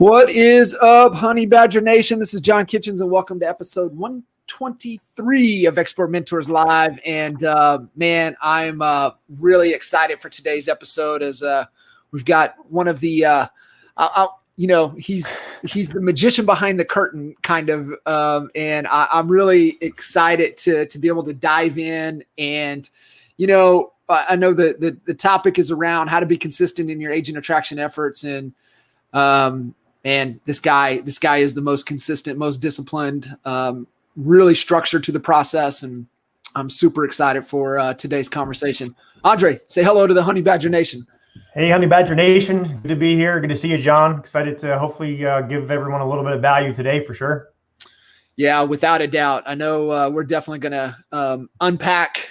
What is up, Honey Badger Nation? This is John Kitchens, and welcome to episode 123 of Expert Mentors Live. And man, I'm really excited for today's episode as we've got one of the, he's the magician behind the curtain, kind of, and I'm really excited to be able to dive in. And I know the topic is around how to be consistent in your agent attraction efforts, and this guy is the most consistent, most disciplined, really structured to the process. And I'm super excited for today's conversation. Andre, say hello to the Honey Badger Nation. Hey, Honey Badger Nation. Good to be here. Good to see you, John. Excited to hopefully give everyone a little bit of value today for sure. Yeah, without a doubt. I know we're definitely going to unpack,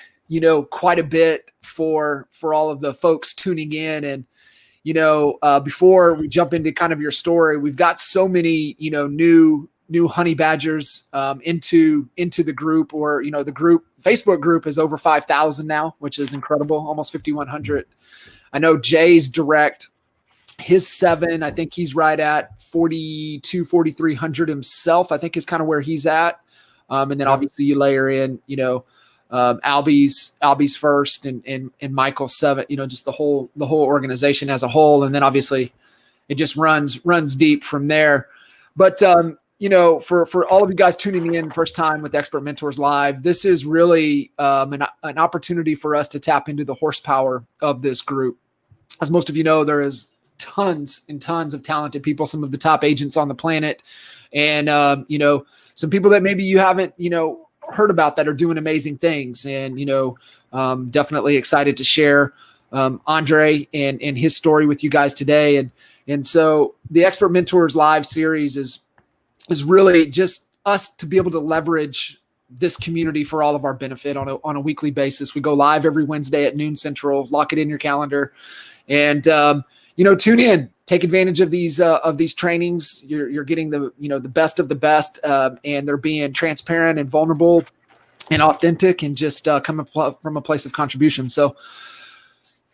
quite a bit for all of the folks tuning in. And before we jump into kind of your story, we've got so many, new honey badgers into the group, or, the group Facebook group is over 5,000 now, which is incredible. Almost 5,100. I know Jay's direct, his 7, I think he's right at 4,300 himself, I think is kind of where he's at. And then obviously you layer in, Albie's first and Michael's 7, just the whole organization as a whole. And then obviously it just runs deep from there. But, for all of you guys tuning in first time with Expert Mentors Live, this is really an opportunity for us to tap into the horsepower of this group. As most of you know, there is tons and tons of talented people, some of the top agents on the planet. And, some people that maybe you haven't, heard about that are doing amazing things. And, definitely excited to share Andre and his story with you guys today. And so the Expert Mentors Live series is really just us to be able to leverage this community for all of our benefit on a weekly basis. We go live every Wednesday at noon Central. Lock it in your calendar, and tune in. Take advantage of these trainings. You're getting the best of the best, and they're being transparent and vulnerable and authentic, and just coming from a place of contribution. So,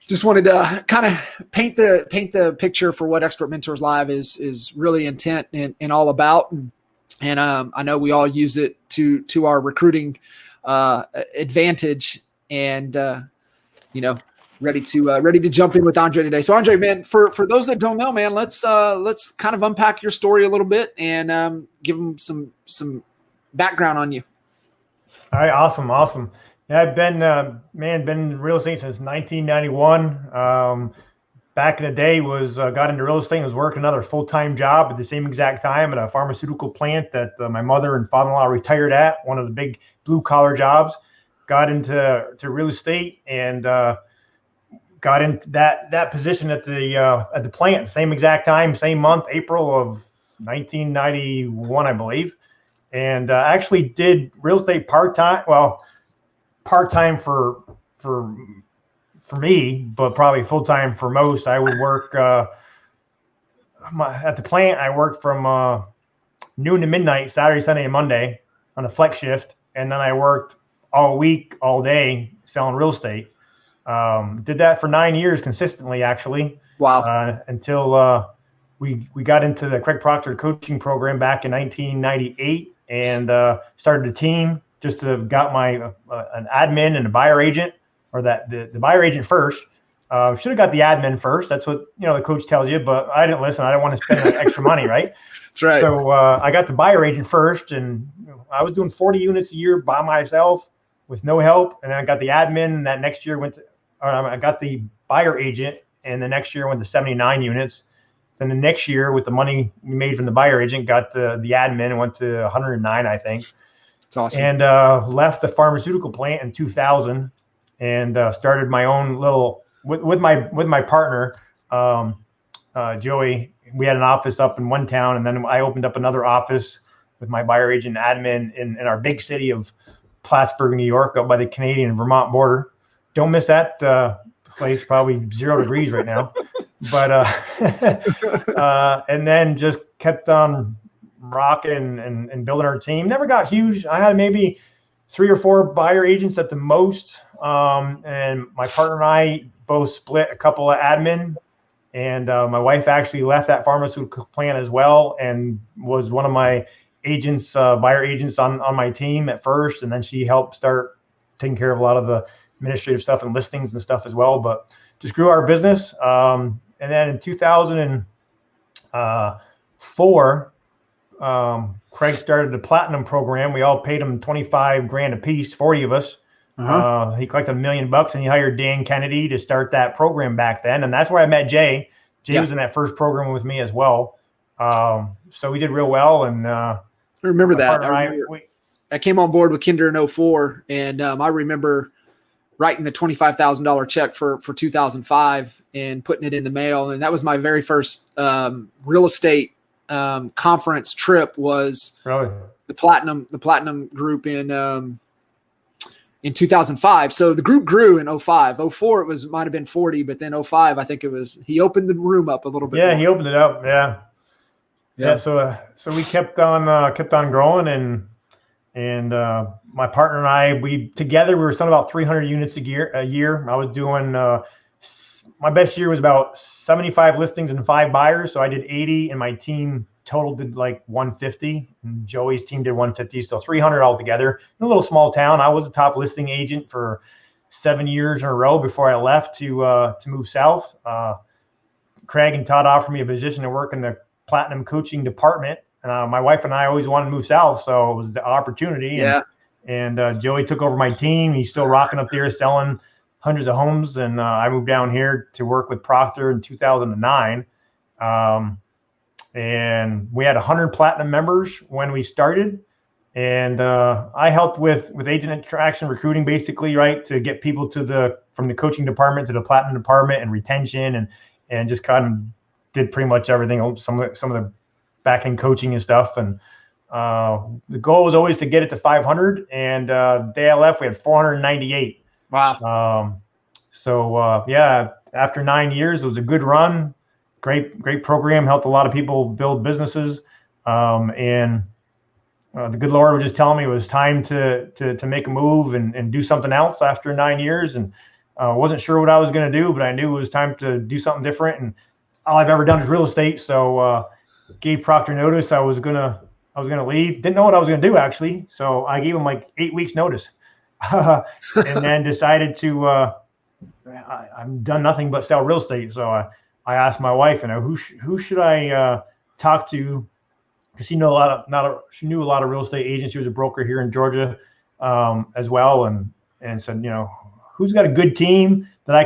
just wanted to kind of paint the picture for what Expert Mentors Live is really intent and all about. And I know we all use it to our recruiting advantage, and ready to jump in with Andre today. So Andre, man, for those that don't know, man, let's kind of unpack your story a little bit and give them some background on you. All right, awesome. Yeah, I've been in real estate since 1991. Back in the day, got into real estate and was working another full-time job at the same exact time at a pharmaceutical plant that my mother and father-in-law retired at, one of the big blue-collar jobs. Got into real estate and got into that position at the plant, same exact time, same month, April of 1991, I believe. And actually did real estate part-time. Well, part-time for me, but probably full-time for most. I would work at the plant. I worked from noon to midnight, Saturday, Sunday, and Monday on a flex shift. And then I worked all week, all day selling real estate. Did that for 9 years consistently, actually. Wow. Until we got into the Craig Proctor coaching program back in 1998 and started a team. Just got an admin and a buyer agent, or the buyer agent first. Should have got the admin first. That's what the coach tells you, but I didn't listen. I didn't want to spend that extra money, right? That's right. So I got the buyer agent first, and I was doing 40 units a year by myself with no help. And then I got the admin, and that next year I got the buyer agent, and the next year went to 79 units. Then the next year, with the money we made from the buyer agent, got the admin and went to 109, I think. That's awesome. And left the pharmaceutical plant in 2000 and started my own little with my partner, Joey. We had an office up in one town, and then I opened up another office with my buyer agent admin in our big city of Plattsburgh, New York, up by the Canadian and Vermont border. Don't miss that place. Probably 0 degrees right now. But and then just kept on rocking and building our team. Never got huge. I had maybe 3 or 4 buyer agents at the most. And my partner and I both split a couple of admin And my wife actually left that pharmaceutical plant as well, and was one of my agents, buyer agents on my team at first. And then she helped start taking care of a lot of the administrative stuff and listings and stuff as well, but just grew our business. And then in 2004, Craig started the platinum program. We all paid him 25 grand a piece, 40 of us. He collected $1 million and he hired Dan Kennedy to start that program back then. And that's where I met Jay. Jay was in that first program with me as well. So we did real well. And I remember that. I came on board with Kinder in 04, and I remember writing the $25,000 check for 2005 and putting it in the mail. And that was my very first real estate conference trip, was really the platinum group in 2005. So the group grew in 05. 04 might have been 40, but then 05, I think he opened the room up a little bit. Yeah, more. He opened it up. Yeah. So we kept on growing, and my partner and I, we were selling about 300 units a year. I was doing, my best year was about 75 listings and 5 buyers. So I did 80, and my team total did like 150, and Joey's team did 150. So 300 altogether in a little small town. I was a top listing agent for 7 years in a row before I left to move south. Craig and Todd offered me a position to work in the platinum coaching department. My wife and I always wanted to move south, so it was the opportunity. Yeah. And Joey took over my team. He's still rocking up there, selling hundreds of homes. And I moved down here to work with Proctor in 2009. And we had 100 platinum members when we started. And I helped with agent interaction, recruiting, basically, right, to get people from the coaching department to the platinum department, and retention, and just kind of did pretty much everything. Some of the back end coaching and stuff. And the goal was always to get it to 500. And the day I left, we had 498. Wow. After 9 years, it was a good run. Great program. Helped a lot of people build businesses. The good Lord was just telling me it was time to make a move and do something else after 9 years. And wasn't sure what I was going to do, but I knew it was time to do something different. And all I've ever done is real estate. So gave Proctor notice I was gonna leave. Didn't know what I was gonna do, actually. So I gave him like 8 weeks notice, and then decided to. I've done nothing but sell real estate. So I asked my wife, who should I talk to? Because she knew a lot of real estate agents. She was a broker here in Georgia as well, and said, who's got a good team that I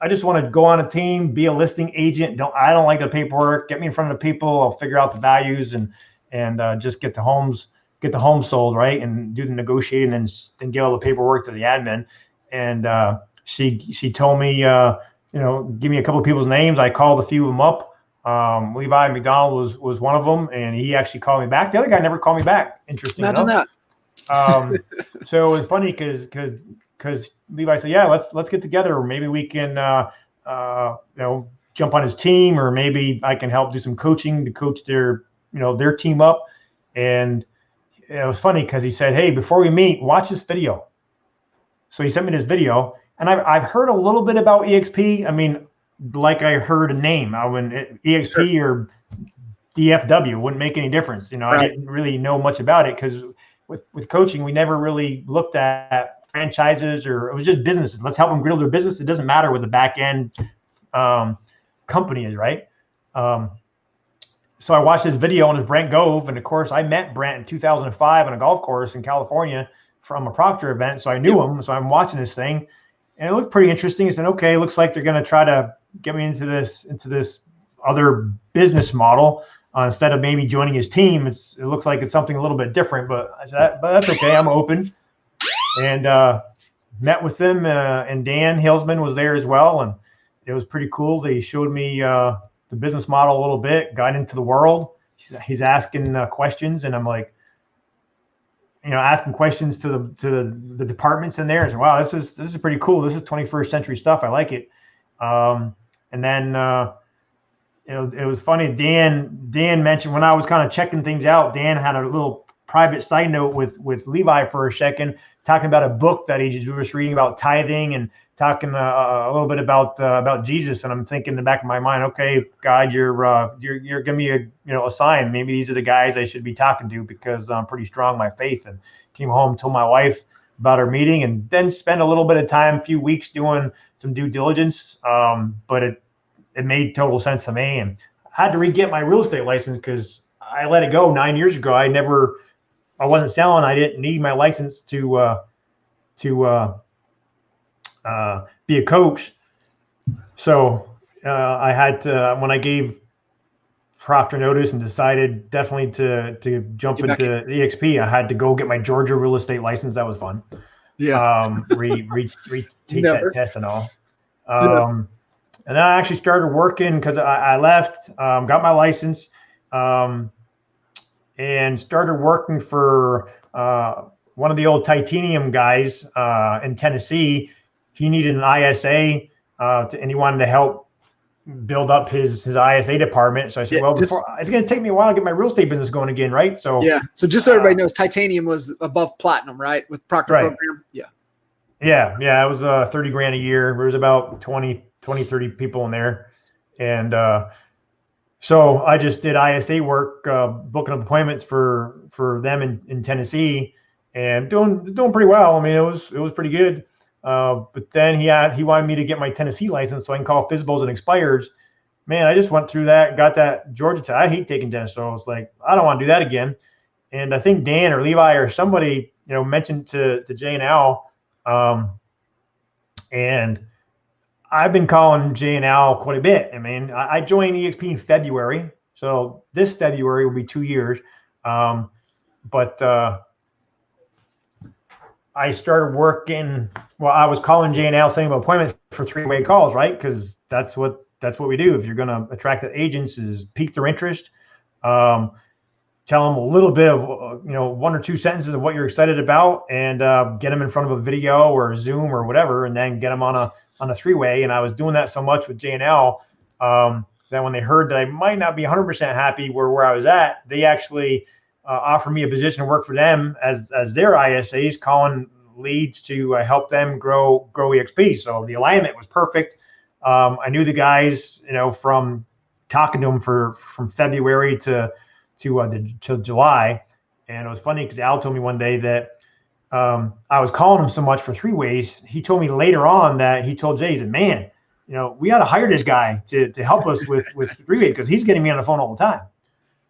just want to go on a team, be a listing agent. I don't like the paperwork. Get me in front of the people. I'll figure out the values and just get the homes sold, right, and do the negotiating, and then get all the paperwork to the admin. And she told me, give me a couple of people's names. I called a few of them up. Levi McDonald was one of them, and he actually called me back. The other guy never called me back. Interesting. Imagine that. So it was funny because Levi said, yeah, let's get together. Or maybe we can, jump on his team, or maybe I can help do some coaching to coach their team up. And it was funny because he said, hey, before we meet, watch this video. So he sent me this video, and I've heard a little bit about EXP. I mean, like I heard a name. EXP or DFW wouldn't make any difference. Right. I didn't really know much about it because with coaching, we never really looked at franchises, or it was just businesses. Let's help them grow their business. It doesn't matter what the back end company is, right? So I watched this video, and it's Brent Gove. And of course, I met Brent in 2005 on a golf course in California from a Proctor event. So I knew him. So I'm watching this thing, and it looked pretty interesting. I said, okay, it looks like they're going to try to get me into this other business model. Instead of maybe joining his team, it looks like it's something a little bit different. But I said, but that's okay. I'm open. And met with them, and Dan Hilsman was there as well, and it was pretty cool. They showed me the business model a little bit, got into the world. He's asking questions, and I'm like, asking questions to the departments in there. I said, wow, this is pretty cool. This is 21st century stuff. I like it. And then it was funny. Dan mentioned when I was kind of checking things out, Dan had a little private side note with Levi for a second, talking about a book that he was reading about tithing and talking a little bit about Jesus. And I'm thinking in the back of my mind, okay, God, you're giving me a sign. Maybe these are the guys I should be talking to, because I'm pretty strong in my faith. And came home, told my wife about our meeting, and then spent a little bit of time, a few weeks doing some due diligence. But it made total sense to me, and I had to re-get my real estate license because I let it go 9 years ago. I wasn't selling. I didn't need my license to be a coach. So I had to, when I gave Proctor notice and decided definitely to jump into EXP, I had to go get my Georgia real estate license. That was fun. Yeah. Retake that test and all. And then I actually started working because I left, got my license, and started working for one of the old titanium guys in Tennessee. He needed an ISA, and he wanted to help build up his ISA department. So I said, it's going to take me a while to get my real estate business going again, right? So So just so everybody knows, titanium was above platinum, right? With Proctor program. Yeah. It was $30,000 a year. There was about 20, 30 people in there. And so I just did ISA work, booking appointments for them in Tennessee, and doing pretty well. I mean, it was pretty good. But then he wanted me to get my Tennessee license so I can call FSBOs and expires. Man, I just went through that, got that Georgia test. I hate taking tests, so I was like, I don't want to do that again. And I think Dan or Levi or somebody, mentioned to Jay and Al, and I've been calling Jay and Al quite a bit. I mean, I joined EXP in February, so this February will be 2 years. But I started working. Well, I was calling Jay and Al, setting up appointments for three-way calls, right? Because that's what we do. If you're going to attract the agents, is pique their interest, tell them a little bit of one or two sentences of what you're excited about, and get them in front of a video or a Zoom or whatever, and then get them on a three-way. And I was doing that so much with Jay and Al that when they heard that I might not be 100% happy where I was at, they actually offered me a position to work for them as their ISAs, calling leads to help them grow EXP. So the alignment was perfect. I knew the guys, from talking to them from February to July. And it was funny because Al told me one day that I was calling him so much for three ways. He told me later on that he told Jay, he said, man, we ought to hire this guy to help us with three way, because he's getting me on the phone all the time.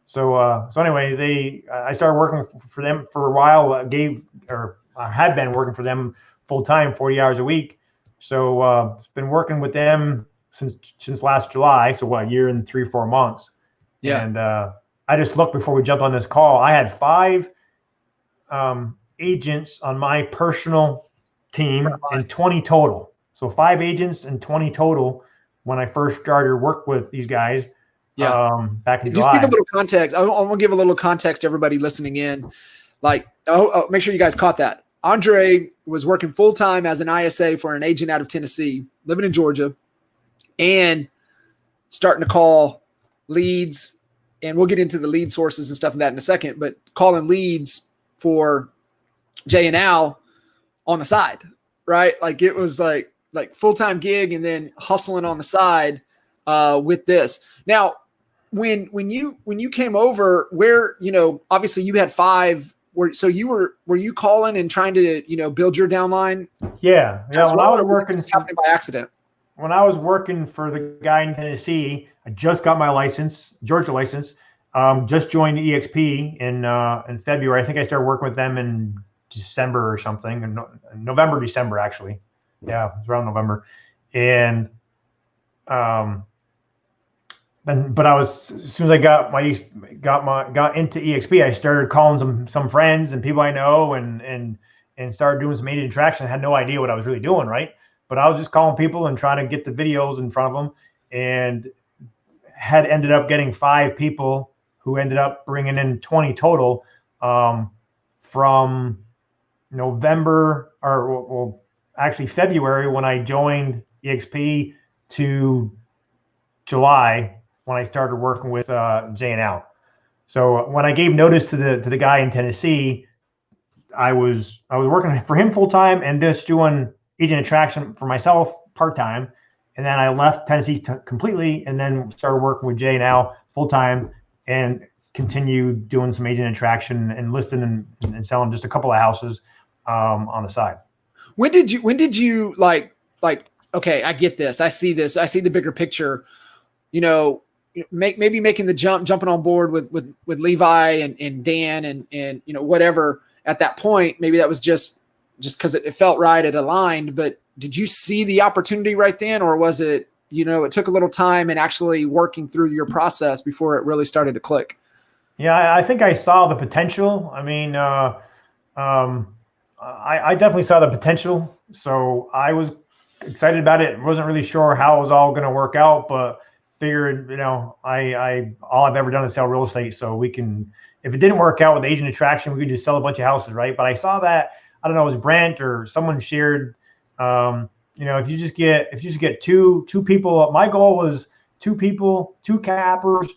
So anyway, I started working for them for a while. I had been working for them full time, 40 hours a week. So it's been working with them since last July. So a year and 3 or 4 months. Yeah. And I just looked before we jumped on this call. I had 5 agents on my personal team and 20 total. So 5 agents and 20 total when I first started work with these guys. Back in July. Just give a little context. I want to give a little context to everybody listening in. Like, make sure you guys caught that. Andre was working full time as an ISA for an agent out of Tennessee, living in Georgia, and starting to call leads. And we'll get into the lead sources and stuff like that in a second, but calling leads for Jay and Al on the side, right? Like it was like full-time gig and then hustling on the side with this. Now, when you came over, where, obviously you had 5, were you calling and trying to, build your downline? Yeah. When I was working, just happening by accident. When I was working for the guy in Tennessee, I just got my license, Georgia license. Just joined EXP in February. I think I started working with them in December or something, November, December actually. Yeah, it was around November, and but I was, as soon as I got into EXP, I started calling some friends and people I know, and started doing some agent interaction. I had no idea what I was really doing, right? But I was just calling people and trying to get the videos in front of them, and had ended up getting 5 people who ended up bringing in 20 total from November, or actually February when I joined EXP, to July when I started working with Jay and Al. So when I gave notice to the guy in Tennessee, I was working for him full time and just doing agent attraction for myself part time. And then I left Tennessee completely, and then started working with Jay now full time, and continued doing some agent attraction and listing and selling just a couple of houses on the side. When did you like, okay, I get this. I see this. I see the bigger picture, maybe making the jumping on board with Levi and Dan and whatever at that point. Maybe that was just because it felt right, it aligned. But did you see the opportunity right then, or was it, it took a little time and actually working through your process before it really started to click? Yeah, I think I saw the potential. I mean, I definitely saw the potential. So I was excited about it. Wasn't really sure how it was all going to work out, but figured, I all I've ever done is sell real estate. So we can, if it didn't work out with agent attraction, we could just sell a bunch of houses, right? But I saw that, I don't know, it was Brent or someone shared, if you just get two people, my goal was 2 people, 2 cappers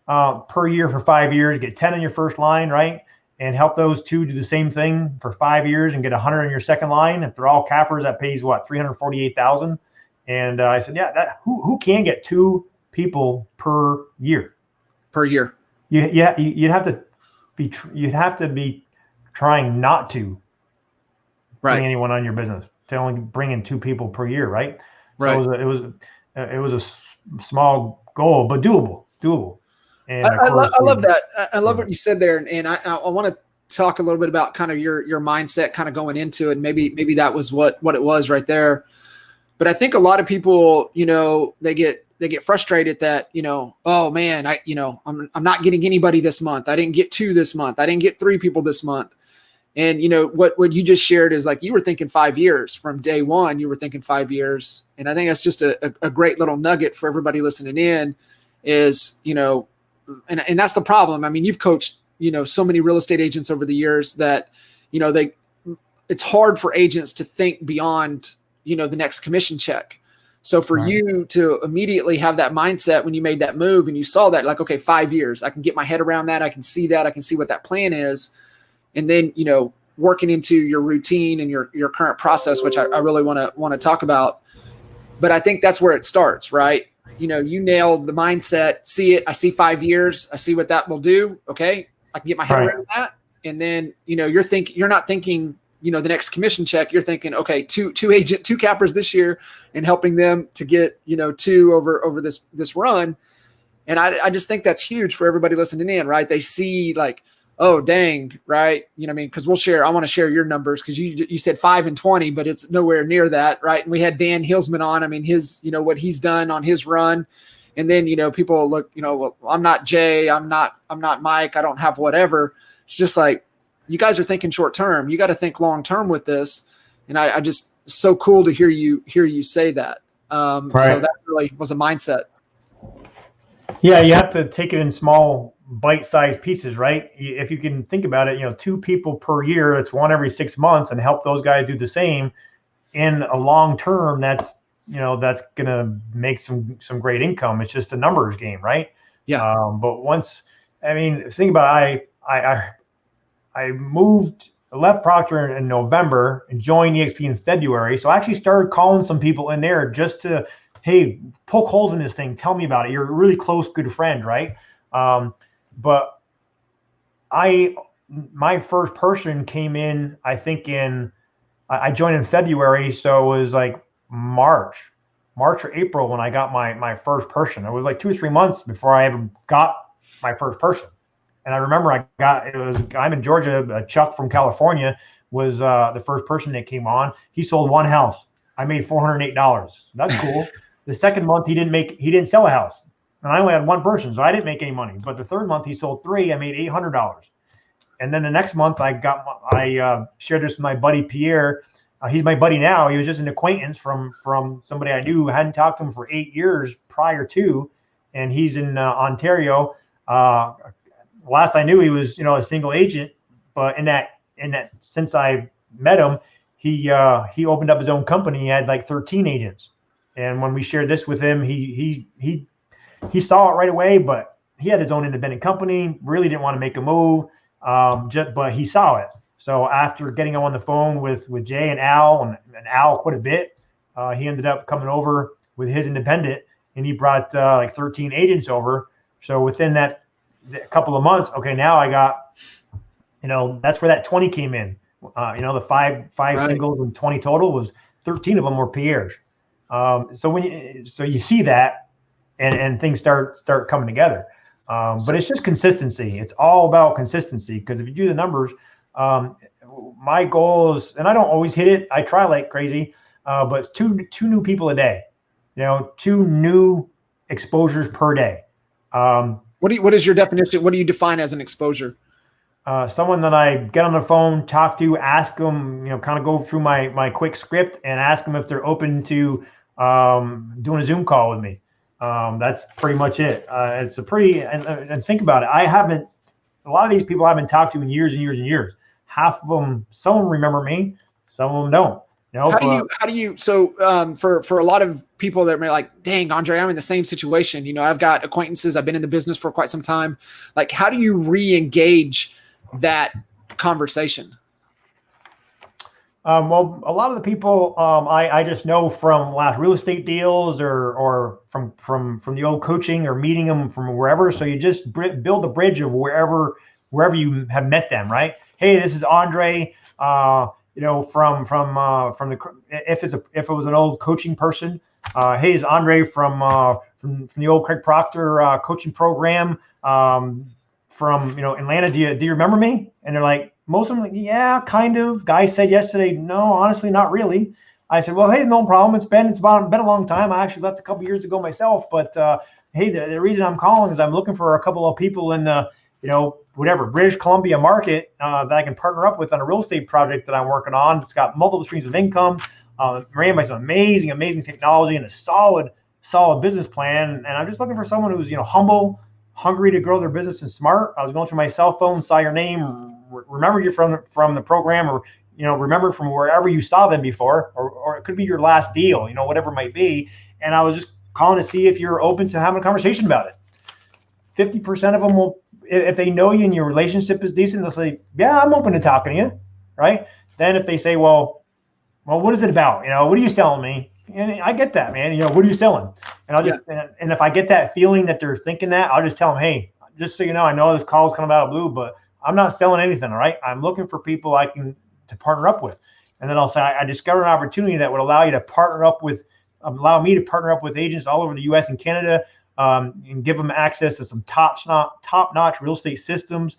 per year for 5 years, get 10 in your first line, right? And help those 2 do the same thing for 5 years and get 100 in your second line. If they're all cappers, that pays what, $348,000. And I said, yeah, who can get 2 people per year? Per year. You'd have to be trying not to bring anyone on your business, to only bring in 2 people per year, right? Right. So it was a small goal, but doable. And I love that. I love what you said there, and I want to talk a little bit about kind of your mindset, kind of going into it. And maybe that was what it was right there. But I think a lot of people, they get frustrated that, oh man, I'm not getting anybody this month. I didn't get 2 this month. I didn't get 3 people this month. And what you just shared is like, you were thinking 5 years from day one. You were thinking 5 years, and I think that's just a great little nugget for everybody listening in. Is and that's the problem. I mean, you've coached so many real estate agents over the years that it's hard for agents to think beyond the next commission check. So for you to immediately have that mindset when you made that move and you saw that, like, okay, 5 years, I can get my head around that. I can see that. I can see what that plan is. And then, working into your routine and your current process, which I really want to talk about. But I think that's where it starts, right? You nailed the mindset, see it. I see 5 years. I see what that will do. Okay. I can get my head around that. And then, you're not thinking, the next commission check. You're thinking, okay, two cappers this year and helping them to get, 2 over this run. And I just think that's huge for everybody listening in, right? They see like, oh, dang, right? Because I want to share your numbers, because you said 5 and 20, but it's nowhere near that, right? And we had Dan Hilsman on. His, what he's done on his run. And then, people look, well, I'm not Jay, I'm not Mike, I don't have whatever. It's just like, you guys are thinking short term. You got to think long term with this. And I just, so cool to hear you say that. So that really was a mindset. Yeah, you have to take it in small bite-sized pieces, right? If you can think about it, 2 people per year, it's 1 every 6 months, and help those guys do the same. In a long term, that's gonna make some great income. It's just a numbers game, right? Yeah. But think about it, I left Proctor in November and joined EXP in February. So I actually started calling some people in there just to, hey, poke holes in this thing. Tell me about it. You're a really close, good friend, right? But my first person came in, I think I joined in February. So it was like March or April when I got my first person. It was like 2 or 3 months before I ever got my first person. And I remember I'm in Georgia, Chuck from California was the first person that came on. He sold 1 house. I made $408. That's cool. The second month he didn't sell a house. And I only had 1 person, so I didn't make any money. But the third month he sold 3. I made $800. And then the next month I shared this with my buddy Pierre. He's my buddy now. He was just an acquaintance from somebody I knew. I hadn't talked to him for 8 years prior to, and he's in Ontario. Last I knew, he was a single agent. But in that since I met him, he opened up his own company. He had like 13 agents. And when we shared this with him, he saw it right away, but he had his own independent company, really didn't want to make a move, but he saw it. So after getting him on the phone with Jay and Al, and Al quite a bit, he ended up coming over with his independent, and he brought like 13 agents over. So within that couple of months, okay, now I got, that's where that 20 came in. The five right. Singles and 20 total was 13 of them were PRs. So you see that, and things start coming together. But it's just consistency. It's all about consistency, because if you do the numbers, my goal is, and I don't always hit it, I try like crazy, but it's two new people a day, 2 new exposures per day. What is your definition? What do you define as an exposure? Someone that I get on the phone, talk to, ask them, kind of go through my quick script and ask them if they're open to doing a Zoom call with me. That's pretty much it. It's a pretty, and think about it. A lot of these people I haven't talked to in years and years and years. Half of them, some of them remember me, some of them don't. How do you, so for a lot of people that are like, dang, Andre, I'm in the same situation. I've got acquaintances, I've been in the business for quite some time. Like, how do you re-engage that conversation? Well, a lot of the people I just know from last real estate deals or from the old coaching or meeting them from wherever. So you just build a bridge of wherever you have met them, right? Hey, this is Andre. From the, if it was an old coaching person, hey, it's Andre from the old Craig Proctor coaching program from Atlanta. Do you remember me? And they're like, most of them like, yeah, kind of. Guy said yesterday, no, honestly, not really. I said, well, hey, no problem. It's been a long time. I actually left a couple years ago myself, but hey, the reason I'm calling is I'm looking for a couple of people in the British Columbia market that I can partner up with on a real estate project that I'm working on. It's got multiple streams of income, ran by some amazing technology and a solid business plan. And I'm just looking for someone who's humble, hungry to grow their business, and smart. I was going through my cell phone, saw your name, remembered you from the program, or remember from wherever you saw them before, or it could be your last deal, whatever it might be. And I was just calling to see if you're open to having a conversation about it. 50% of them will, if they know you and your relationship is decent, they'll say, yeah, I'm open to talking to you, right? Then if they say, well, what is it about? What are you selling me? And I get that, man. What are you selling? And I'll just, and if I get that feeling that they're thinking that, I'll just tell them, hey, just so you know, I know this call is coming out of blue, but I'm not selling anything, all right? I'm looking for people to partner up with. And then I'll say, I discovered an opportunity that would allow me to partner up with agents all over the US and Canada, and give them access to some top-notch real estate systems,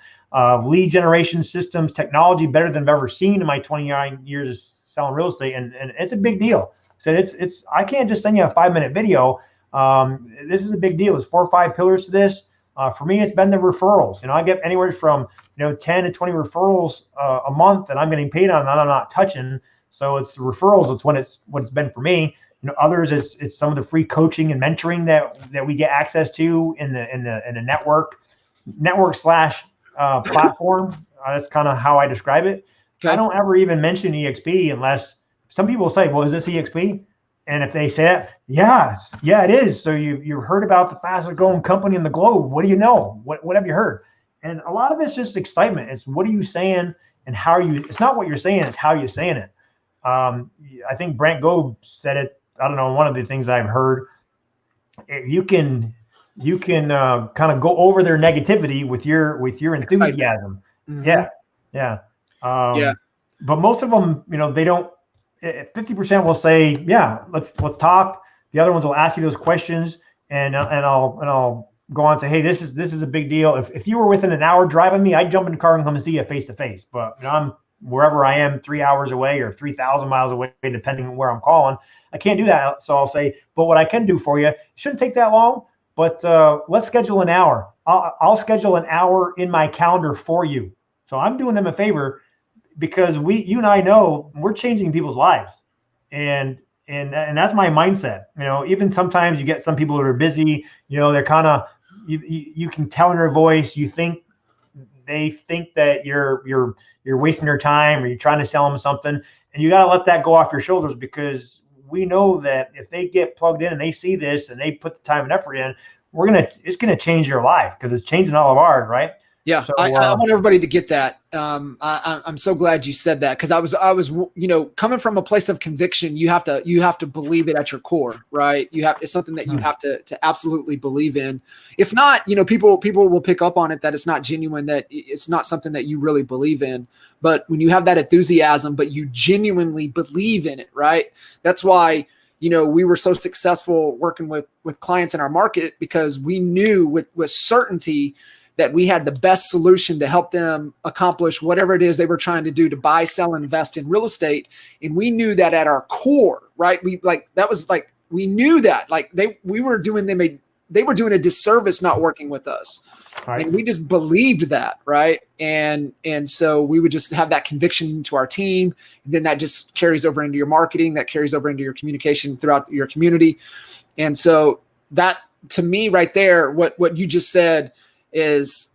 lead generation systems, technology better than I've ever seen in my 29 years of selling real estate. And it's a big deal. So I can't just send you a 5-minute video. This is a big deal. There's 4 or 5 pillars to this. For me, it's been the referrals. I get anywhere from 10 to 20 referrals a month that I'm getting paid on that I'm not touching. So it's the referrals. It's what it's been for me. Others it's some of the free coaching and mentoring that we get access to in the network slash platform. That's kind of how I describe it. Okay. I don't ever even mention EXP unless some people say, well, is this EXP? And if they say that, yeah, it is. So you've heard about the fastest growing company in the globe. What do you know? What have you heard? And a lot of it's just excitement. It's what are you saying and how are you? It's not what you're saying. It's how you're saying it. I think Brent Gove said it. I don't know. One of the things I've heard, you can kind of go over their negativity with your enthusiasm. Mm-hmm. Yeah. But most of them, they don't. 50% will say, yeah, let's talk. The other ones will ask you those questions, and I'll go on and say, hey, this is a big deal. If you were within an hour drive of me, I'd jump in the car and come and see you face to face. But I'm wherever I am, 3 hours away or 3,000 miles away, depending on where I'm calling. I can't do that. So I'll say, but what I can do for you, it shouldn't take that long, but let's schedule an hour. I'll schedule an hour in my calendar for you. So I'm doing them a favor, because you and I know we're changing people's lives, and that's my mindset. Even sometimes you get some people that are busy. They're kind of you can tell in their voice. They think that you're wasting their time, or you're trying to sell them something, and you got to let that go off your shoulders, because we know that if they get plugged in and they see this and they put the time and effort in, it's gonna change your life because it's changing all of ours, right? Yeah, So I want everybody to get that. I'm so glad you said that, because I was coming from a place of conviction. You have to believe it at your core, right? It's something that you have to absolutely believe in. If not, people will pick up on it that it's not genuine, that it's not something that you really believe in. But when you have that enthusiasm, but you genuinely believe in it, right? That's why we were so successful working with clients in our market, because we knew with certainty that we had the best solution to help them accomplish whatever it is they were trying to do, to buy, sell, invest in real estate. And we knew that at our core, right? We knew that they were doing a disservice not working with us. Right. And we just believed that, right? And so we would just have that conviction to our team, and then that just carries over into your marketing, that carries over into your communication throughout your community. And so that, to me, right there, what you just said is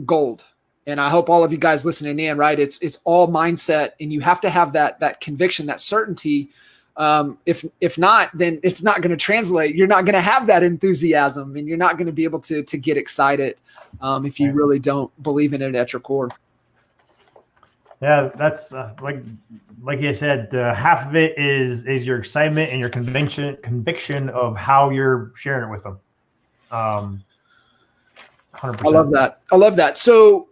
gold. And I hope all of you guys listening in, right? It's all mindset, and you have to have that conviction, that certainty. If not, then it's not going to translate. You're not going to have that enthusiasm, and you're not going to be able to get excited if you really don't believe in it at your core. Yeah, that's like you said, half of it is your excitement and your conviction of how you're sharing it with them. 100%. I love that. So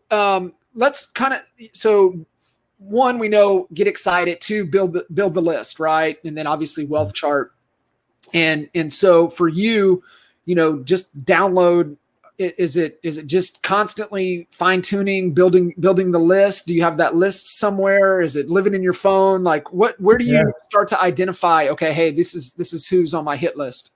let's one, we know, get excited. Two, build the list, right? And then obviously wealth chart. And so for you, just download. Is it just constantly fine tuning, building the list? Do you have that list somewhere? Is it living in your phone? Where do you start to identify, okay, hey, this is who's on my hit list?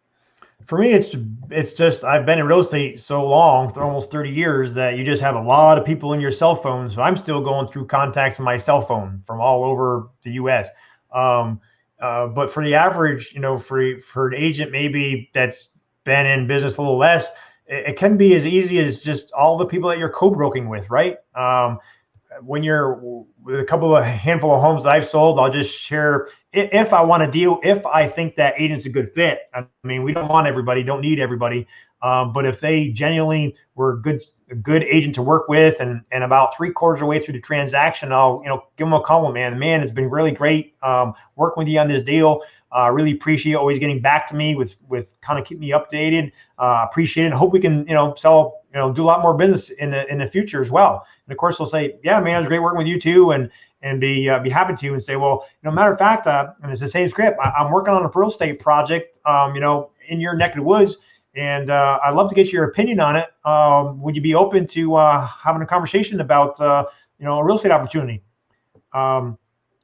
For me, it's just, I've been in real estate so long, for almost 30 years, that you just have a lot of people in your cell phone. So I'm still going through contacts on my cell phone from all over the U.S. But for the average, for an agent maybe that's been in business a little less, it can be as easy as just all the people that you're co-broking with, right? When you're with a handful of homes that I've sold, I'll just share if I want to deal, if I think that agent's a good fit. I mean, we don't want everybody, don't need everybody. But if they genuinely were a good agent to work with, and about 3/4 of the way through the transaction, I'll, give them a compliment. Man, it's been really great working with you on this deal. Really appreciate you always getting back to me with kind of keep me updated. Appreciate it. Hope we can, sell, do a lot more business in the future as well. And of course, they'll say, yeah, man, it was great working with you too. And be happy to, and say, well, matter of fact, and it's the same script. I'm working on a real estate project, in your neck of the woods. And I'd love to get your opinion on it. Would you be open to having a conversation about, a real estate opportunity? And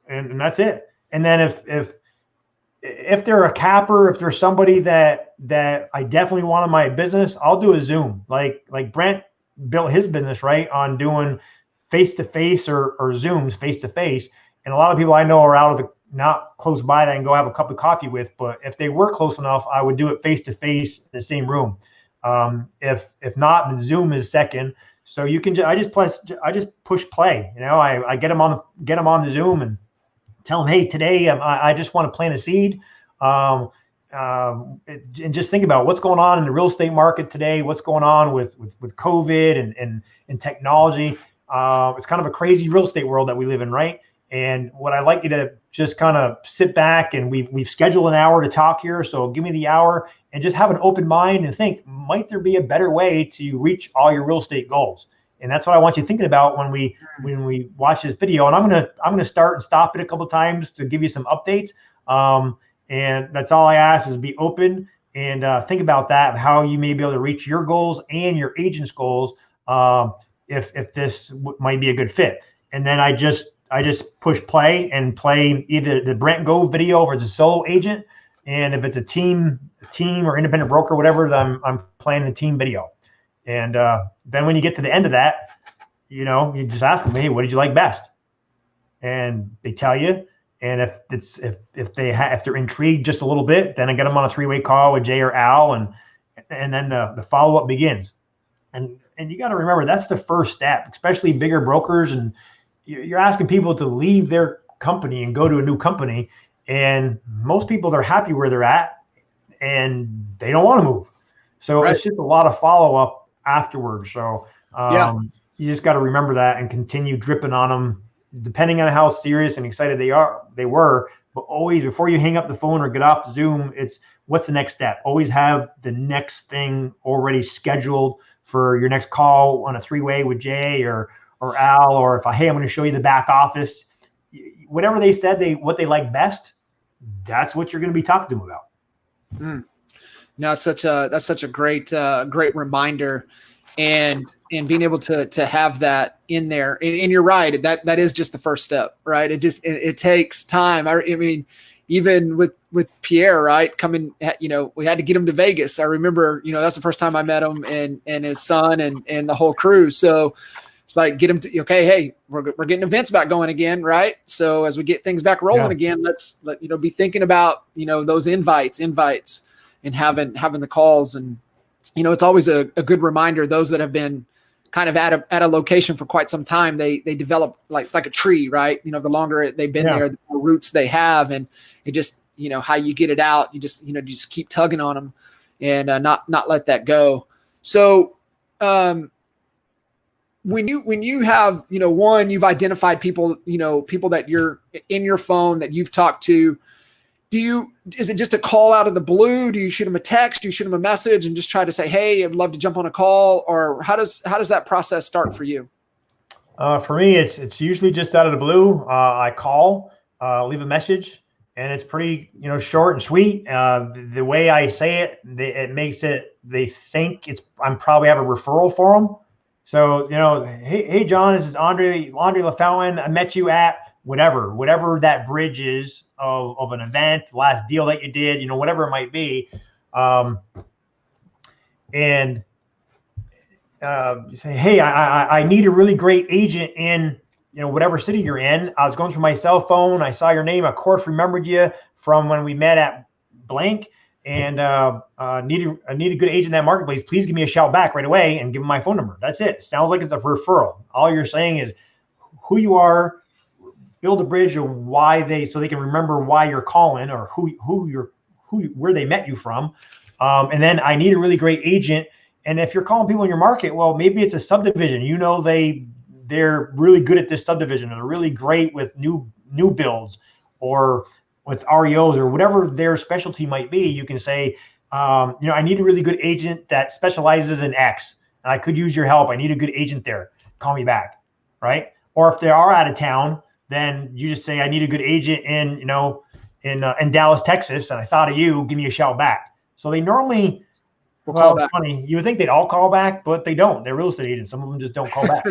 that's it. And then if they're a capper, if there's somebody that I definitely want in my business, I'll do a Zoom. Like Brent built his business, right, on doing face-to-face or Zooms face-to-face. And a lot of people I know are out of the, not close by that I can go have a cup of coffee with, but if they were close enough, I would do it face-to-face in the same room. If not, then Zoom is second. So you can, I just push play. I get them on the Zoom and tell them, hey, today I just want to plant a seed. And just think about what's going on in the real estate market today, what's going on with COVID and technology. It's kind of a crazy real estate world that we live in, right? And what I'd like you to just kind of sit back, and we've scheduled an hour to talk here. So give me the hour and just have an open mind and think, might there be a better way to reach all your real estate goals? And that's what I want you thinking about when we watch this video. And I'm gonna start and stop it a couple of times to give you some updates. And that's all I ask, is be open and think about that, how you may be able to reach your goals and your agent's goals if this might be a good fit. And then I just push play and play either the Brent Go video if it's a solo agent, and if it's a team or independent broker, whatever, then I'm playing the team video. And then when you get to the end of that, you just ask them, hey, what did you like best? And they tell you. And if they're intrigued just a little bit, then I get them on a 3-way call with Jay or Al, and then the follow-up begins. And you got to remember, that's the first step, especially bigger brokers. And you're asking people to leave their company and go to a new company. And most people, they're happy where they're at and they don't want to move. So it's just a lot of follow up afterwards. So you just got to remember that and continue dripping on them, depending on how serious and excited they were. But always, before you hang up the phone or get off the Zoom, it's what's the next step. Always have the next thing already scheduled for your next call on a 3-way with Jay or Al, or if hey, I'm going to show you the back office. Whatever they said what they like best, that's what you're going to be talking to them about. No, that's such a great reminder, and being able to have that in there. And you're right, that is just the first step, right? It takes time. I mean, even with Pierre, right, coming, we had to get him to Vegas. I remember, that's the first time I met him and his son and the whole crew. So it's like, get him to, okay, hey, we're getting events back going again, right? So as we get things back rolling again, let's be thinking about, those invites and having the calls. And, it's always a good reminder, those that have been kind of at a location for quite some time, they develop, like, it's like a tree, right? The longer they've been there, the more roots they have. And it just, how you get it out, you just keep tugging on them and not let that go. So, when you have, you've identified people, people that you're in your phone that you've talked to, is it just a call out of the blue? Do you shoot them a text? Do you shoot them a message and just try to say, hey, I'd love to jump on a call? Or how does that process start for you? For me, it's usually just out of the blue. I call, leave a message, and it's pretty, short and sweet. The way I say it, it makes it, they think I'm probably have a referral for them. So, hey, John, this is Andre LaFountain. I met you at whatever that bridge is of an event, last deal that you did, whatever it might be. And you say, hey, I need a really great agent in, whatever city you're in. I was going through my cell phone. I saw your name. Of course, remembered you from when we met at blank. And need a good agent in that marketplace. Please give me a shout back right away and give them my phone number. That's it. Sounds like it's a referral. All you're saying is who you are, build a bridge of so they can remember why you're calling or where they met you from. And then I need a really great agent. And if you're calling people in your market, well, maybe it's a subdivision. They're really good at this subdivision, or they're really great with new builds, or with REOs, or whatever their specialty might be. You can say, I need a really good agent that specializes in X, and I could use your help. I need a good agent there. Call me back, right? Or if they are out of town, then you just say, I need a good agent in Dallas, Texas, and I thought of you. Give me a shout back. So they normally, it's funny. You would think they'd all call back, but they don't. They're real estate agents. Some of them just don't call back.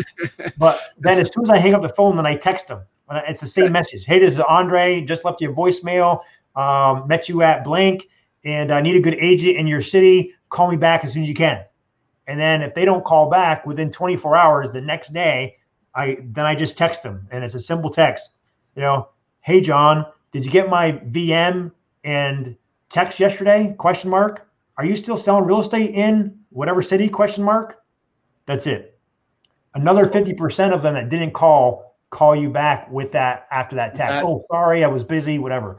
But then as soon as I hang up the phone, then I text them. It's the same message. Hey, this is Andre. Just left you a voicemail. Met you at blank, and I need a good agent in your city. Call me back as soon as you can. And then if they don't call back within 24 hours, the next day, I just text them, and it's a simple text. Hey, John, did you get my VM and text yesterday? ? Are you still selling real estate in whatever city ? That's it. Another 50% of them that didn't call you back with that after that text. Oh, sorry, I was busy, whatever.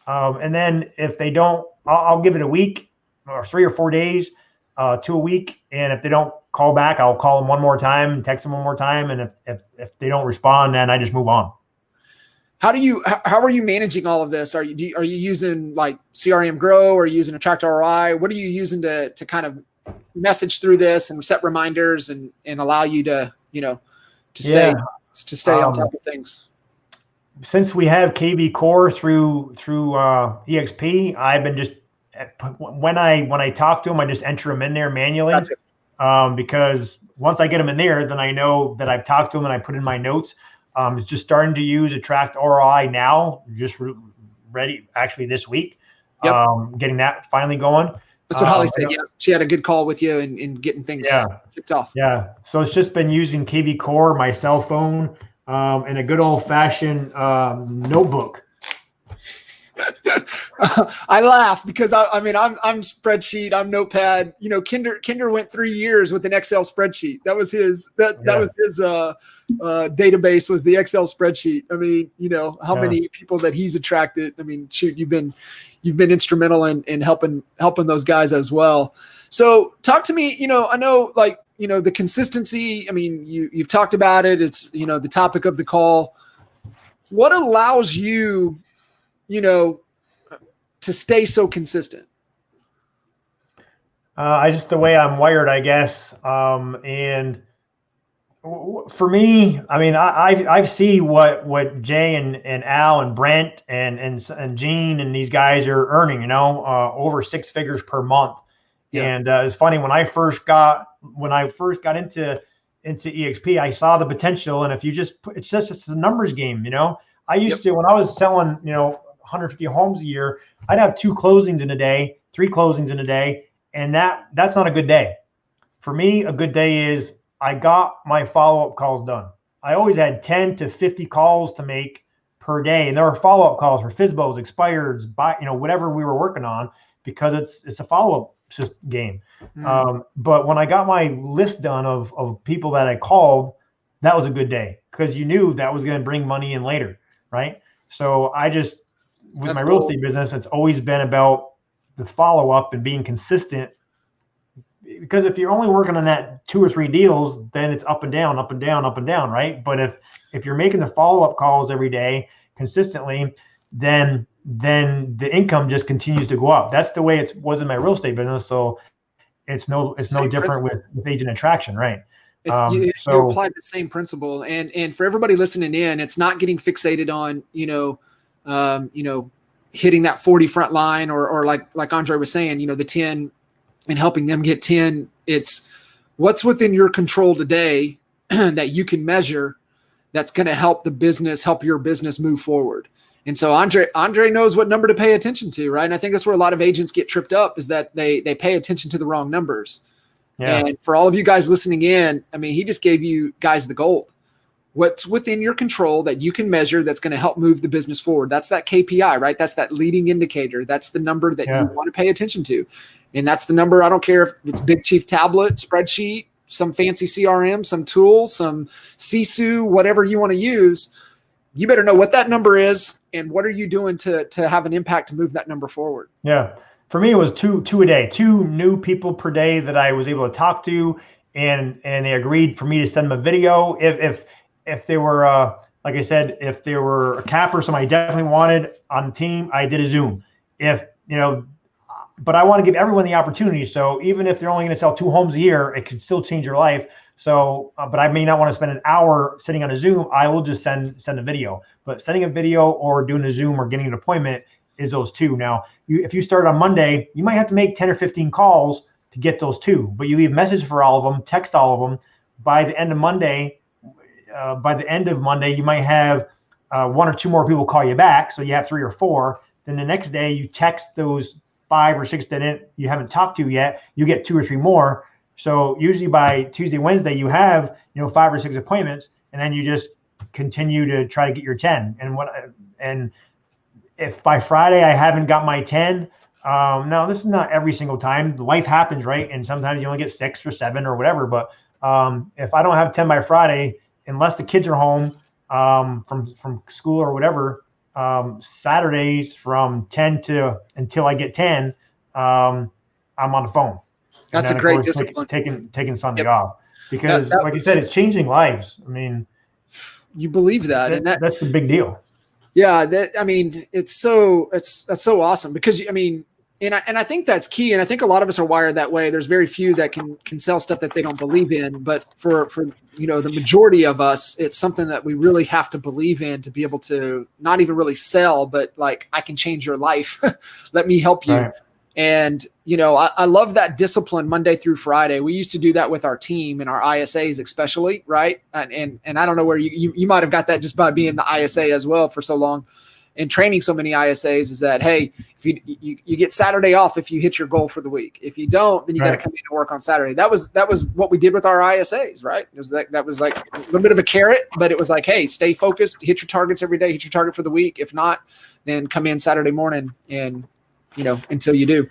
And then if they don't, I'll give it a week or 3 or 4 days to a week. And if they don't call back, I'll call them one more time and text them one more time. And if they don't respond, then I just move on. How are you managing all of this? Are you using like CRM Grow, or are you using Attract ROI? What are you using to kind of message through this and set reminders and allow you to stay on top of things? Since we have KV Core through EXP, I've been just, when I talk to them, I just enter them in there manually. Gotcha. Because once I get them in there, then I know that I've talked to them and I put in my notes. It's just starting to use Attract ROI now, just ready actually this week. Yep. Getting that finally going. That's what Holly said. Yeah, she had a good call with you and getting things kicked off. Yeah. So it's just been using KV Core, my cell phone, and a good old fashioned notebook. I laugh because I'm spreadsheet, I'm notepad. You know, Kinder went 3 years with an Excel spreadsheet. That was his database, was the Excel spreadsheet. I mean, you know, how many people that he's attracted. I mean, shoot, you've been instrumental in helping those guys as well. So talk to me, you know, I know, like, you know, the consistency, I mean, you've talked about it. It's, you know, the topic of the call. What allows you, you know, to stay so consistent? Just the way I'm wired, I guess. And for me, I mean, I see what Jay and Al and Brent and Gene and these guys are earning, you know, over 6 figures per month. Yeah. And it's funny, when I first got into EXP, I saw the potential. And if you just it's a numbers game, you know. I used to, when I was selling, you know, 150 homes a year, I'd have 2 closings in a day, 3 closings in a day, and that's not a good day. For me, a good day is I got my follow-up calls done. I always had 10 to 50 calls to make per day, and there were follow-up calls for FSBOs, expireds, you know, whatever we were working on, because it's a follow-up game. But when I got my list done of people that I called, that was a good day, because you knew that was going to bring money in later, right? So with my real estate business, it's always been about the follow-up and being consistent. Because if you're only working on that 2 or 3 deals, then it's up and down, up and down, up and down, right? But if you're making the follow-up calls every day consistently, then the income just continues to go up. That's the way it was in my real estate business. So it's no different with agent attraction, right? You apply the same principle, and for everybody listening in, it's not getting fixated on, you know, hitting that 40 front line or like Andre was saying, you know, the 10 and helping them get 10. It's what's within your control today that you can measure that's going to help your business move forward. And so Andre knows what number to pay attention to, right? And I think that's where a lot of agents get tripped up, is that they pay attention to the wrong numbers. Yeah. And for all of you guys listening in, I mean, he just gave you guys the gold. What's within your control that you can measure that's going to help move the business forward. That's that KPI, right? That's that leading indicator. That's the number that you want to pay attention to. And that's the number, I don't care if it's Big Chief tablet, spreadsheet, some fancy CRM, some tool, some Sisu, whatever you want to use. You better know what that number is and what are you doing to have an impact to move that number forward. Yeah. For me, it was two a day, 2 new people per day that I was able to talk to, and they agreed for me to send them a video. If they were, like I said, if they were a capper, somebody I definitely wanted on the team, I did a Zoom. But I want to give everyone the opportunity. So even if they're only going to sell 2 homes a year, it could still change your life. So, but I may not want to spend an hour sitting on a Zoom. I will just send a video. But sending a video or doing a Zoom or getting an appointment is those 2. Now, if you start on Monday, you might have to make 10 or 15 calls to get those 2. But you leave message for all of them, text all of them. By the end of Monday, you might have 1 or 2 more people call you back. So you have 3 or 4. Then the next day, you text those 5 or 6 that you haven't talked to yet. You get 2 or 3 more. So usually by Tuesday, Wednesday, you have 5 or 6 appointments, and then you just continue to try to get your 10. And if by Friday I haven't got my 10, now this is not every single time. Life happens, right? And sometimes you only get 6 or 7 or whatever. But if I don't have 10 by Friday, unless the kids are home from school or whatever, Saturdays from 10 until I get 10, I'm on the phone. That's a great discipline. Taking Sunday off, because like you said, it's changing lives. I mean, you believe that, and that's the big deal. Yeah, that's so awesome, because and I think that's key. And I think a lot of us are wired that way. There's very few that can sell stuff that they don't believe in. But for the majority of us, it's something that we really have to believe in to be able to not even really sell, but like, I can change your life. Let me help you. Right. And, I love that discipline Monday through Friday. We used to do that with our team and our ISAs especially, right? And I don't know where you might have got that just by being the ISA as well for so long. in training so many ISAs is that, hey, if you get Saturday off if you hit your goal for the week. If you don't, then you got to come in and work on Saturday. That was what we did with our ISAs, right? It was that was like a little bit of a carrot, but it was like, hey, stay focused, hit your targets every day, hit your target for the week. If not, then come in Saturday morning and until you do.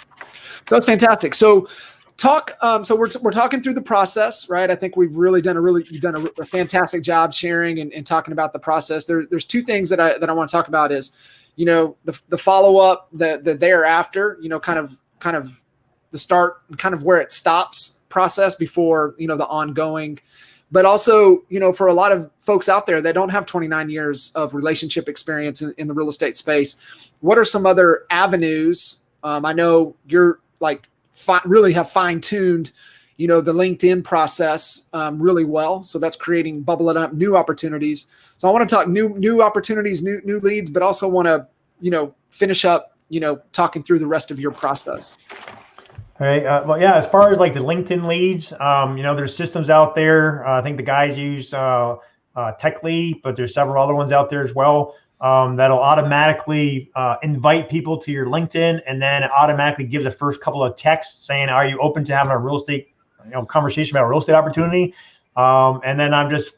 So that's fantastic. So so we're talking through the process, right? I think we've really done you've done a fantastic job sharing and talking about the process. There's two things that I want to talk about is, the follow-up, the thereafter, kind of the start and kind of where it stops process before, the ongoing, but also, for a lot of folks out there that don't have 29 years of relationship experience in the real estate space, what are some other avenues? I know you're really have fine-tuned, the LinkedIn process really well. So that's bubbling up new opportunities. So I want to talk new opportunities, new leads, but also want to, finish up, talking through the rest of your process. All right. Well, yeah, as far as like the LinkedIn leads, there's systems out there. I think the guys use TechLead, but there's several other ones out there as well. That'll automatically invite people to your LinkedIn, and then it automatically gives the first couple of texts saying, are you open to having a real estate conversation about a real estate opportunity? And then I'm just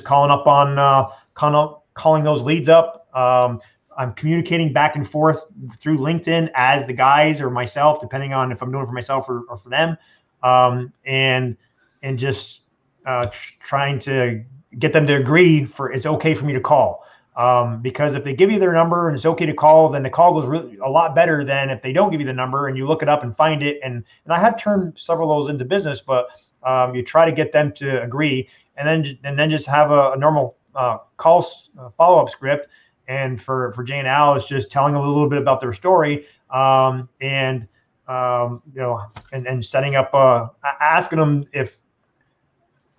calling up on calling those leads up. I'm communicating back and forth through LinkedIn as the guys or myself, depending on if I'm doing it for myself or for them, and just trying to get them to agree for it's okay for me to call. Because if they give you their number and it's okay to call, then the call goes really a lot better than if they don't give you the number and you look it up and find it. And I have turned several of those into business, but you try to get them to agree, and then just have a normal call follow-up script. And for Jay and Al, it's just telling them a little bit about their story, and setting up asking them if.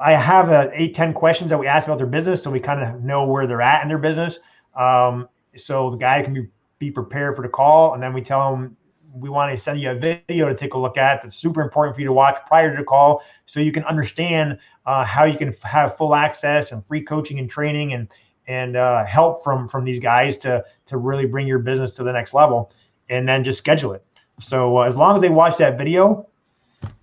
I have 8-10 questions that we ask about their business, so we kind of know where they're at in their business. So the guy can be prepared for the call, and then we tell them we want to send you a video to take a look at that's super important for you to watch prior to the call, so you can understand how you can have full access and free coaching and training and help from these guys to really bring your business to the next level, and then just schedule it. So as long as they watch that video.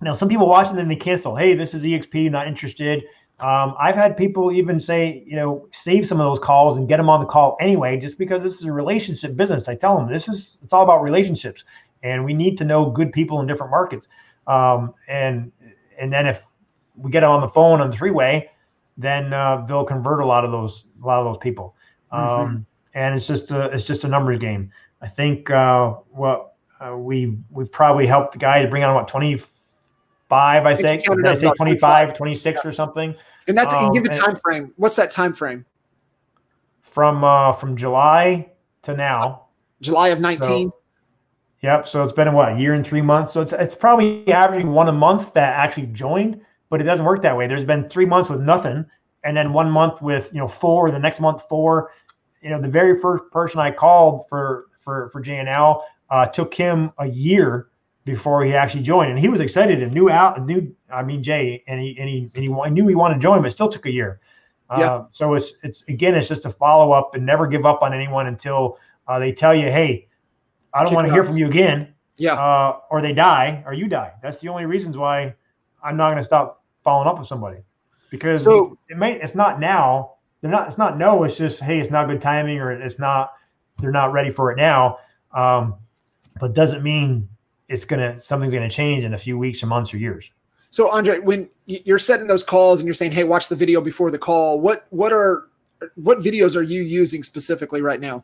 Now, some people watch it and then they cancel. Hey, this is EXP, not interested. I've had people even say, save some of those calls and get them on the call anyway, just because this is a relationship business. I tell them it's all about relationships, and we need to know good people in different markets. And then if we get them on the phone on the three-way, then they'll convert a lot of those people. And it's just a numbers game. I think we've probably helped the guys bring on what 25. I say 25, 26 or something. And that's give a time frame. What's that time frame? From July to now. July of 19. Yep. So it's been a year and 3 months. So it's probably averaging one a month that actually joined, but it doesn't work that way. There's been 3 months with nothing, and then 1 month with 4, the next month 4. The very first person I called for J&L took him a year before he actually joined, and he was excited and knew Jay, and he knew he wanted to join, but it still took a year. So it's just a follow up, and never give up on anyone until they tell you, hey, I don't want to hear from you again. Or they die, or you die. That's the only reasons why I'm not going to stop following up with somebody, because it's not now. It's not no. It's just, hey, it's not good timing, or they're not ready for it now. But doesn't mean something's gonna change in a few weeks or months or years. So Andre, when you're setting those calls and you're saying, hey, watch the video before the call, what videos are you using specifically right now?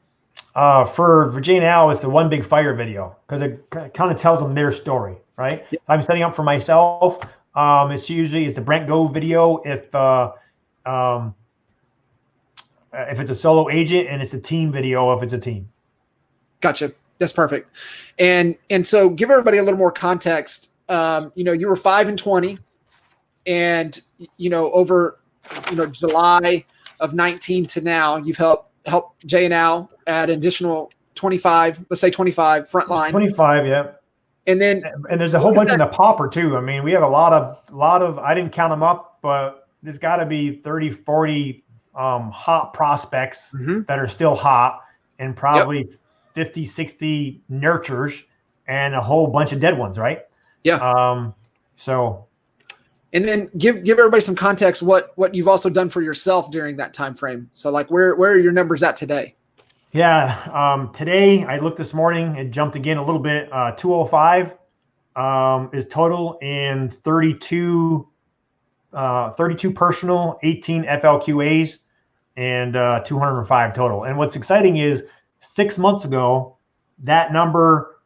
For Jay and Al, it's the One Big Fire video, because it kind of tells them their story, right? If I'm setting up for myself, it's the Brent Go video if it's a solo agent, and it's a team video if it's a team. Gotcha. That's perfect. And so give everybody a little more context. You were 5 and 20, and over July of 19 to now, you've helped Jay and Al add an additional 25, let's say 25 frontline. 25, yeah. And there's a whole bunch in the popper too. I mean, we have a lot of I didn't count them up, but there's got to be 30, 40 hot prospects that are still hot. and probably 50, 60 nurtures and a whole bunch of dead ones, right? Yeah. So. And then give everybody some context what you've also done for yourself during that time frame. So like where are your numbers at today? Yeah. Today I looked this morning, it jumped again a little bit. 205 is total, and 32 personal, 18 FLQAs, and 205 total. And what's exciting is 6 months ago, that number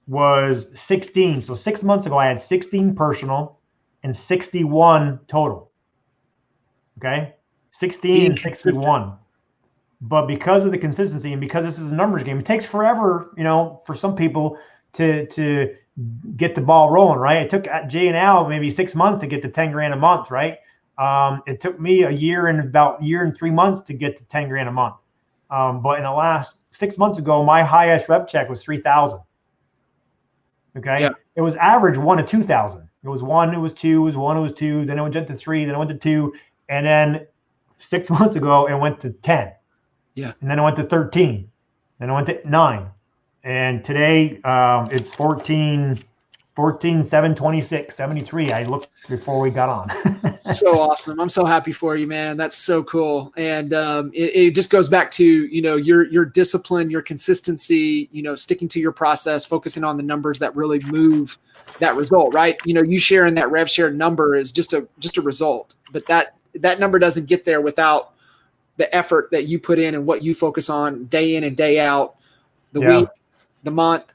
was 16. So 6 months ago, I had 16 personal and 61 total. Okay. 16 Being and 61. But because of the consistency and because this is a numbers game, it takes forever, for some people to get the ball rolling, right? It took Jay and Al maybe 6 months to get to 10 grand a month, right? It took me about a year and 3 months to get to 10 grand a month. But in the last 6 months ago, my highest rev check was 3,000. Okay. Yeah. It was average 1 to 2,000. It was 1, it was 2, it was 1, it was 2. Then it went to 3, then it went to 2. And then 6 months ago, it went to 10. Yeah. And then it went to 13. Then it went to 9. And today it's 14, 726, 73. I looked before we got on. So awesome. I'm so happy for you, man. That's so cool. And it just goes back to, your discipline, your consistency, sticking to your process, focusing on the numbers that really move that result, right? You sharing that rev share number is just a result, but that number doesn't get there without the effort that you put in and what you focus on day in and day out, the week, the month.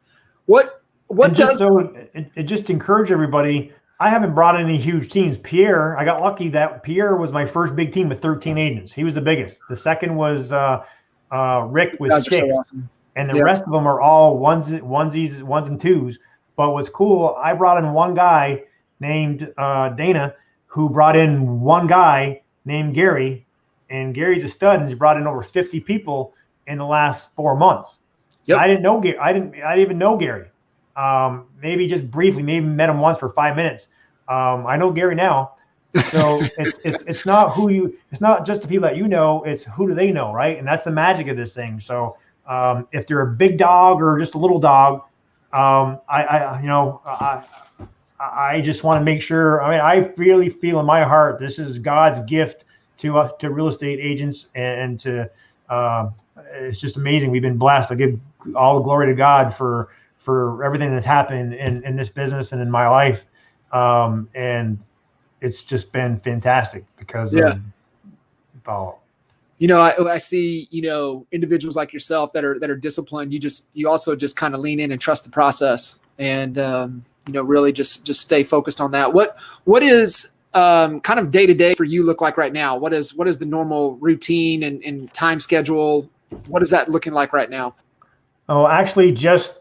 Just encourage everybody. I haven't brought in any huge teams. Pierre, I got lucky that Pierre was my first big team with 13 agents. He was the biggest. The second was Rick with 6. So awesome. And the rest of them are all onesies, ones and twos. But what's cool, I brought in one guy named Dana, who brought in one guy named Gary. And Gary's a stud, and he's brought in over 50 people in the last 4 months. Yep. I didn't know Gary. I didn't even know Gary. Maybe just briefly, maybe met him once for 5 minutes. I know Gary now. So it's not just the people that it's who do they know, right? And that's the magic of this thing. So if they're a big dog or just a little dog, I just want to make sure. I mean, I really feel in my heart this is God's gift to us, to real estate agents, and to it's just amazing. We've been blessed. I give all the glory to God for everything that's happened in this business and in my life. And it's just been fantastic because I see, individuals like yourself that are disciplined. You also just kind of lean in and trust the process, and really just stay focused on that. What is kind of day to day for you look like right now? What is the normal routine and time schedule? What is that looking like right now? Oh, actually, just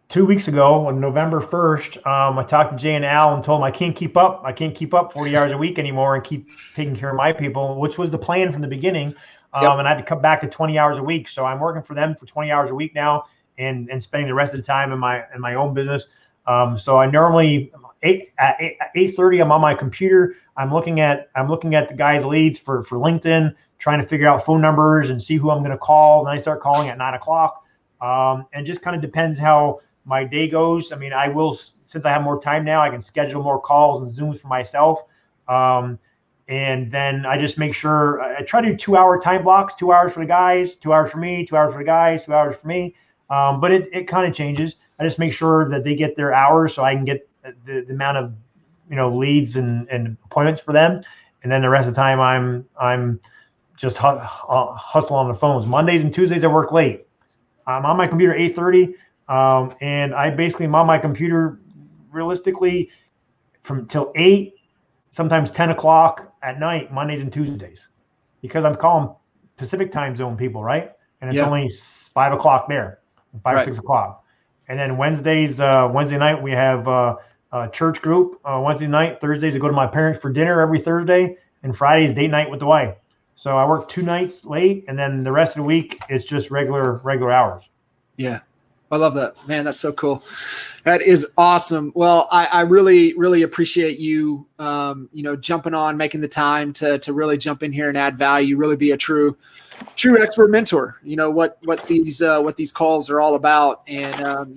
2 weeks ago on November 1st, I talked to Jay and Al and told them I can't keep up 40 hours a week anymore and keep taking care of my people, which was the plan from the beginning. And I had to come back to 20 hours a week. So I'm working for them for 20 hours a week now and spending the rest of the time in my own business. So I normally at 8:30, I'm on my computer. I'm looking at the guys' leads for LinkedIn, trying to figure out phone numbers and see who I'm going to call. And I start calling at 9 o'clock. And just kind of depends how my day goes. I mean, I will, since I have more time now, I can schedule more calls and Zooms for myself. And then I just make sure I try to do 2 hour time blocks, 2 hours for the guys, 2 hours for me, 2 hours for the guys, 2 hours for me. But it kind of changes. I just make sure that they get their hours so I can get the amount of, leads and appointments for them. And then the rest of the time I'm just hustle on the phones. Mondays and Tuesdays I work late. I'm on my computer 8:30. And I basically am on my computer realistically from till 8, sometimes 10 o'clock at night, Mondays and Tuesdays, because I'm calling Pacific time zone people, right? And it's only 5 o'clock there, 6 o'clock. And then Wednesday night, we have a church group. Wednesday night, Thursdays, I go to my parents for dinner every Thursday, and Friday is date night with the wife. So I work 2 nights late, and then the rest of the week, it's just regular hours. Yeah. I love that, man. That's so cool. That is awesome. Well, I really, really appreciate you, jumping on, making the time to really jump in here and add value, really be a true expert mentor. You know, what these calls are all about. And,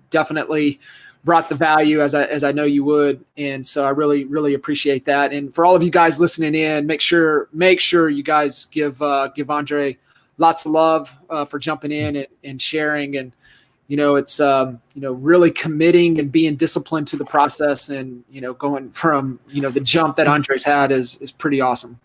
definitely brought the value as I know you would. And so I really, really appreciate that. And for all of you guys listening in, make sure you guys give Andre lots of love for jumping in and sharing. And, it's, really committing and being disciplined to the process, and, going from, the jump that Andre's had is pretty awesome.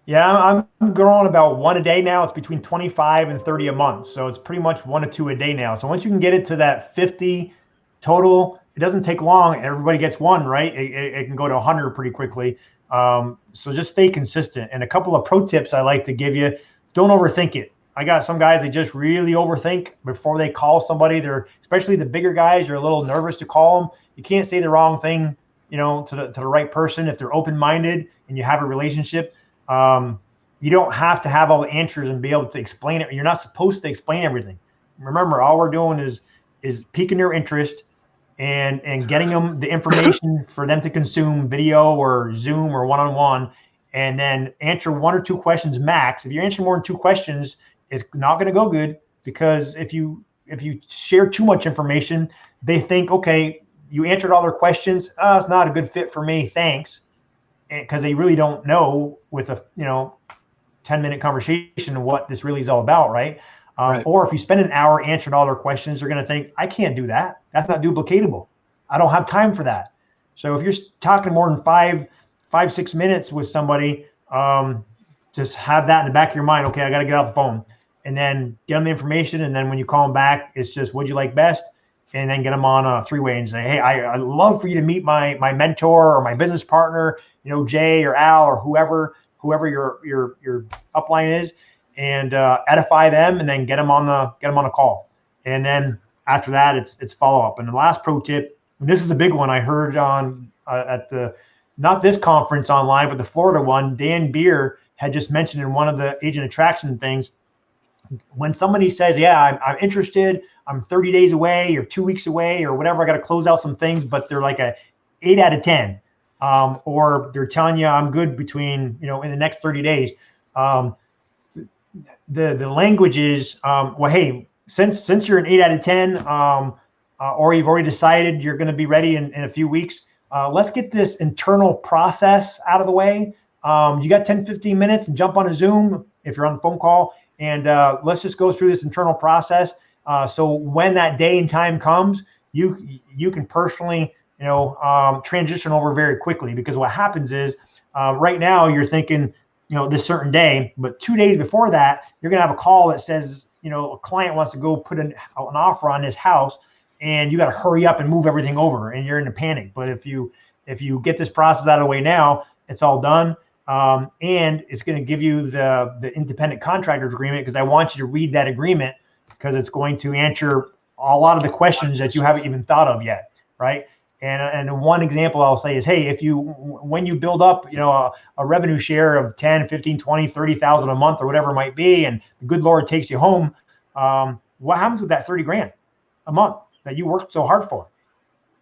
Yeah, I'm growing about 1 a day now. It's between 25 and 30 a month. So it's pretty much 1 to 2 a day now. So once you can get it to that 50 total, it doesn't take long. Everybody gets one, right? It can go to 100 pretty quickly. So just stay consistent. And a couple of pro tips I like to give you: don't overthink it. I got some guys that just really overthink before they call somebody. Especially the bigger guys, you're a little nervous to call them. You can't say the wrong thing, to the right person. If they're open-minded and you have a relationship, you don't have to have all the answers and be able to explain it. You're not supposed to explain everything. Remember, all we're doing is piquing their interest and getting them the information for them to consume video or Zoom or one-on-one, and then answer 1 or 2 questions max. If you answer more than 2 questions, it's not going to go good, because if you share too much information, they think, okay, you answered all their questions. It's not a good fit for me. Thanks. Because they really don't know with a 10-minute conversation what this really is all about, right? Right. Or if you spend an hour answering all their questions, they're going to think, I can't do that. That's not duplicatable. I don't have time for that. So if you're talking more than 5-6 minutes with somebody, just have that in the back of your mind. Okay, I got to get off the phone, and then get them the information. And then when you call them back, it's just, what'd you like best? And then get them on a 3-way and say, hey, I'd love for you to meet my mentor or my business partner, Jay or Al or whoever your upline is, and edify them, and then get them on a call. And then after that, it's follow up. And the last pro tip, and this is a big one I heard on at the, not this conference online, but the Florida one, Dan Beer had just mentioned in one of the agent attraction things. When somebody says, yeah, I'm interested, I'm 30 days away or 2 weeks away or whatever, I got to close out some things, but they're like a 8 out of 10. Or they're telling you I'm good between, in the next 30 days. The language is, well, hey, since you're an 8 out of 10, or you've already decided you're going to be ready in a few weeks, let's get this internal process out of the way. You got 10-15 minutes, and jump on a Zoom if you're on the phone call, and let's just go through this internal process. So when that day and time comes, you can personally, transition over very quickly. Because what happens is, right now you're thinking, this certain day, but 2 days before that, you're going to have a call that says, a client wants to go put an offer on his house, and you got to hurry up and move everything over, and you're in a panic. But if you get this process out of the way now, it's all done. And it's going to give you the independent contractors agreement, because I want you to read that agreement, because it's going to answer a lot of the questions that you haven't even thought of yet, right? And one example I'll say is, hey, when you build up, a revenue share of 10, 15, 20, 30,000 a month or whatever it might be, and the good Lord takes you home, what happens with that 30 grand a month that you worked so hard for?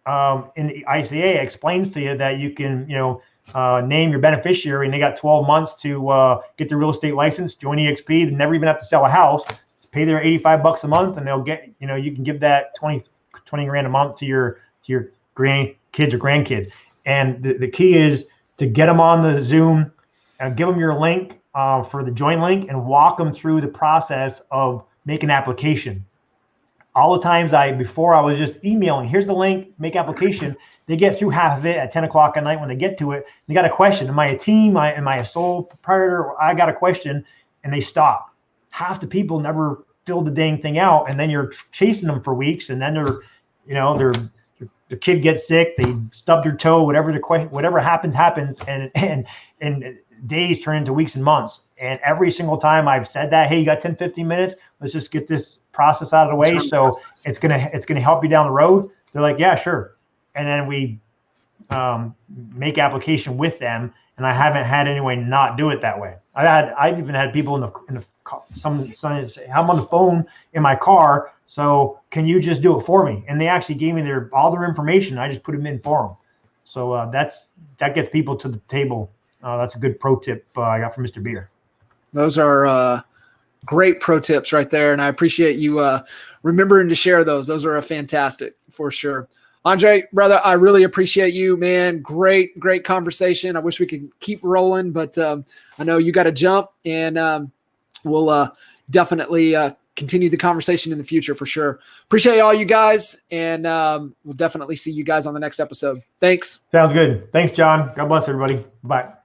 And the ICA explains to you that you can, name your beneficiary, and they got 12 months to get their real estate license, join EXP. They never even have to sell a house, pay their $85 a month, and they'll get, you can give that 20 grand a month to your grandkids or grandkids. And the key is to get them on the Zoom and give them your link for the join link, and walk them through the process of making an application. All the times before I was just emailing, here's the link, make application. They get through half of it at 10 o'clock at night. When they get to it, they got a question. Am I a team? Am I a sole proprietor? I got a question, and they stop. Half the people never filled the dang thing out, and then you're chasing them for weeks, and then the kid gets sick, they stub their toe, whatever happens, and days turn into weeks and months. And every single time I've said that, hey, you got 10, 15 minutes, let's just get this process out of the way. So it's gonna help you down the road. They're like, yeah, sure. And then we make application with them, and I haven't had anyone not do it that way. I've even had people in the some say, I'm on the phone in my car, so can you just do it for me? And they actually gave me all their information. I just put them in for them. So that gets people to the table. That's a good pro tip I got from Mr. Beer. Those are great pro tips right there, and I appreciate you remembering to share those. Those are fantastic for sure. Andre, brother, I really appreciate you, man. Great conversation. I wish we could keep rolling, but I know you got to jump, and we'll definitely continue the conversation in the future for sure. Appreciate all you guys, and we'll definitely see you guys on the next episode. Thanks. Sounds good. Thanks, John. God bless everybody. Bye.